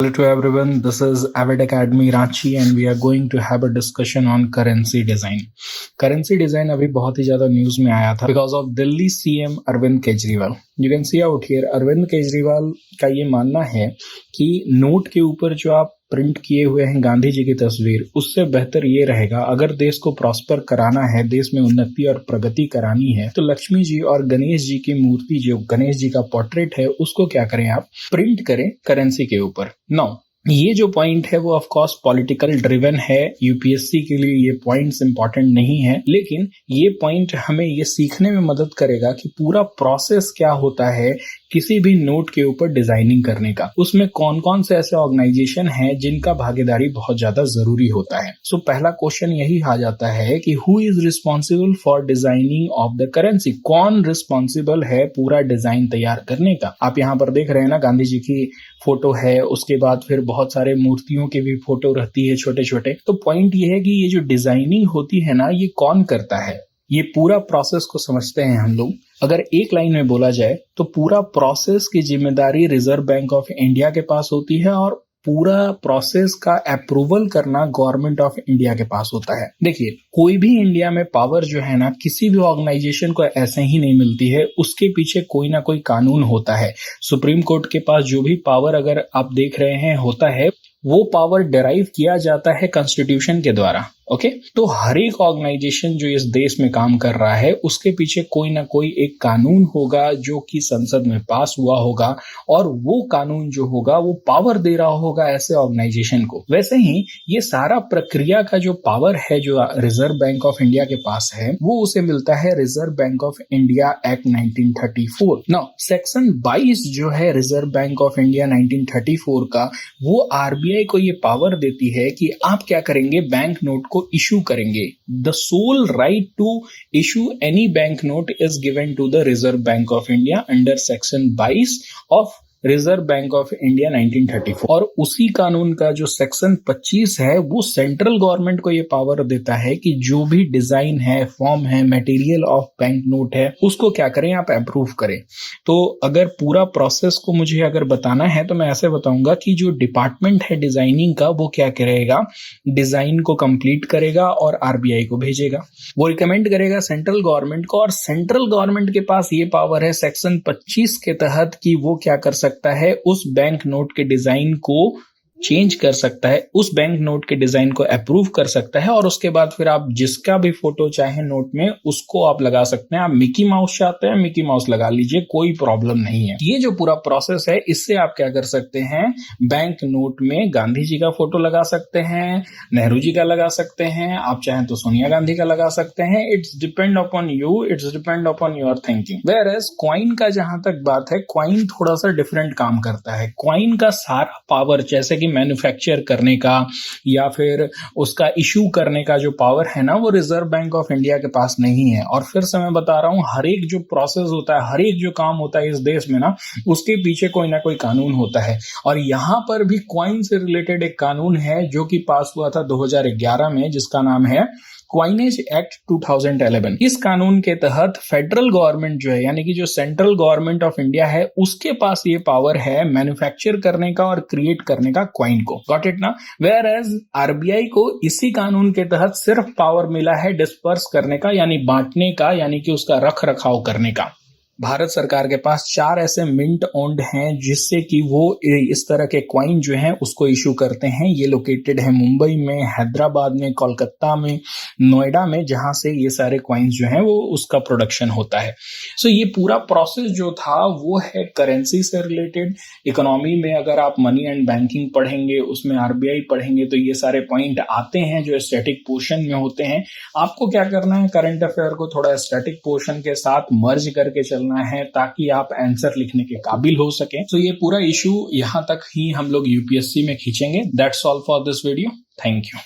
Hello to everyone. This is Avid Academy Ranchi and we are going to have a discussion on currency design. Currency design अभी बहुत ही ज्यादा news में आया था because of Delhi CM Arvind Kejriwal. You can see out here Arvind Kejriwal का ये मानना है कि नोट के ऊपर जो आप प्रिंट किए हुए हैं गांधी जी की तस्वीर, उससे बेहतर ये रहेगा अगर देश को प्रॉस्पर कराना है, देश में उन्नति और प्रगति करानी है, तो लक्ष्मी जी और गणेश जी की मूर्ति, जो गणेश जी का पोर्ट्रेट है, उसको क्या करें, आप प्रिंट करें करेंसी के ऊपर. नाउ ये जो पॉइंट है वो ऑफ कोर्स पॉलिटिकल ड्रिवन है. यूपीएससी के लिए ये पॉइंट्स इंपॉर्टेंट नहीं है, लेकिन ये पॉइंट हमें ये सीखने में मदद करेगा कि पूरा प्रोसेस क्या होता है किसी भी नोट के ऊपर डिजाइनिंग करने का. उसमें कौन कौन से ऐसे ऑर्गेनाइजेशन हैं जिनका भागीदारी बहुत ज्यादा जरूरी होता है. सो पहला क्वेश्चन यही आ जाता है कि who is responsible for designing of the currency. कौन रिस्पॉन्सिबल है पूरा डिजाइन तैयार करने का. आप यहाँ पर देख रहे हैं ना, गांधी जी की फोटो है, उसके बाद फिर बहुत सारे मूर्तियों की भी फोटो रहती है छोटे छोटे. तो पॉइंट ये है कि ये जो डिजाइनिंग होती है ना, ये कौन करता है. ये पूरा प्रोसेस को समझते हैं हम लोग. अगर एक लाइन में बोला जाए तो पूरा प्रोसेस की जिम्मेदारी रिजर्व बैंक ऑफ इंडिया के पास होती है और पूरा प्रोसेस का अप्रूवल करना गवर्नमेंट ऑफ इंडिया के पास होता है. देखिए, कोई भी इंडिया में पावर जो है ना, किसी भी ऑर्गेनाइजेशन को ऐसे ही नहीं मिलती है. उसके पीछे कोई ना कोई कानून होता है. सुप्रीम कोर्ट के पास जो भी पावर अगर आप देख रहे हैं होता है, वो पावर डिराइव किया जाता है कॉन्स्टिट्यूशन के द्वारा. ओके, तो हर एक ऑर्गेनाइजेशन जो इस देश में काम कर रहा है, उसके पीछे कोई ना कोई एक कानून होगा जो कि संसद में पास हुआ होगा, और वो कानून जो होगा वो पावर दे रहा होगा ऐसे ऑर्गेनाइजेशन को. वैसे ही ये सारा प्रक्रिया का जो पावर है जो रिजर्व बैंक ऑफ इंडिया के पास है, वो उसे मिलता है reserve Bank of India act 1934. Now section 22 जो है रिजर्व बैंक ऑफ इंडिया 1934 का, वो आरबीआई को ये पावर देती है कि आप क्या करेंगे, बैंक नोट को इशू करेंगे. The sole right to issue any bank note is given to the Reserve Bank of India under section 22 of Reserve Bank of India 1934. और उसी कानून का जो सेक्शन 25 है, वो सेंट्रल गवर्नमेंट को ये पावर देता है कि जो भी डिजाइन है, फॉर्म है, मटेरियल ऑफ बैंक नोट है, उसको क्या करें, आप अप्रूव करें. तो अगर पूरा प्रोसेस को मुझे अगर बताना है तो मैं ऐसे बताऊंगा कि जो डिपार्टमेंट है डिजाइनिंग का, वो क्या करेगा, डिजाइन को कंप्लीट करेगा और आरबीआई को भेजेगा. वो रिकमेंड करेगा सेंट्रल गवर्नमेंट को, और सेंट्रल गवर्नमेंट के पास ये पावर है सेक्शन 25 के तहत कि वो क्या कर सकता है, उस बैंक नोट के डिजाइन को चेंज कर सकता है, उस बैंक नोट के डिजाइन को अप्रूव कर सकता है, और उसके बाद फिर आप जिसका भी फोटो चाहे नोट में उसको आप लगा सकते हैं. आप मिकी माउस चाहते हैं, मिकी माउस लगा लीजिए, कोई प्रॉब्लम नहीं है. ये जो पूरा प्रोसेस है, इससे आप क्या कर सकते हैं, बैंक नोट में गांधी जी का फोटो लगा सकते हैं, नेहरू जी का लगा सकते हैं, आप चाहें तो सोनिया गांधी का लगा सकते हैं. It's depend upon you, it's depend upon your thinking. Whereas coin का जहां तक बात है, क्वाइन थोड़ा सा डिफरेंट काम करता है. क्वाइन का सारा पावर, जैसे कि मैन्युफैक्चर करने का या फिर उसका इशू करने का जो पावर है ना, वो रिजर्व बैंक ऑफ इंडिया के पास नहीं है. और फिर से मैं बता रहा हूं, हर एक जो प्रोसेस होता है, हर एक जो काम होता है इस देश में ना, उसके पीछे कोई ना कोई कानून होता है. और यहां पर भी क्वाइन से रिलेटेड एक कानून है जो कि पास हुआ था 2011 में, जिसका नाम है क्वाइनेज एक्ट 2011. इस कानून के तहत फेडरल गवर्नमेंट जो है, यानी कि जो सेंट्रल गवर्नमेंट ऑफ इंडिया है, उसके पास ये पावर है मैन्युफैक्चर करने का और क्रिएट करने का क्वाइन को. गॉट इट ना. वेयर एज आरबीआई को इसी कानून के तहत सिर्फ पावर मिला है डिस्पर्स करने का, यानी बांटने का, यानी कि उसका रख रखाव करने का. भारत सरकार के पास 4 ऐसे मिंट ओन्ड हैं जिससे कि वो इस तरह के क्वाइन जो हैं उसको इशू करते हैं. ये लोकेटेड है मुंबई में, हैदराबाद में, कोलकाता में, नोएडा में, जहां से ये सारे क्वाइंस जो हैं वो उसका प्रोडक्शन होता है. सो ये पूरा प्रोसेस जो था वो है करेंसी से रिलेटेड. इकोनॉमी में अगर आप मनी एंड बैंकिंग पढ़ेंगे, उसमें आरबीआई पढ़ेंगे, तो ये सारे पॉइंट आते हैं जो स्टैटिक पोर्शन में होते हैं. आपको क्या करना है, करंट अफेयर को थोड़ा स्टैटिक पोर्शन के साथ मर्ज करके चलना है ताकि आप आंसर लिखने के काबिल हो सके. तो ये पूरा इशू यहां तक ही हम लोग यूपीएससी में खींचेंगे. That's all for this video. Thank you.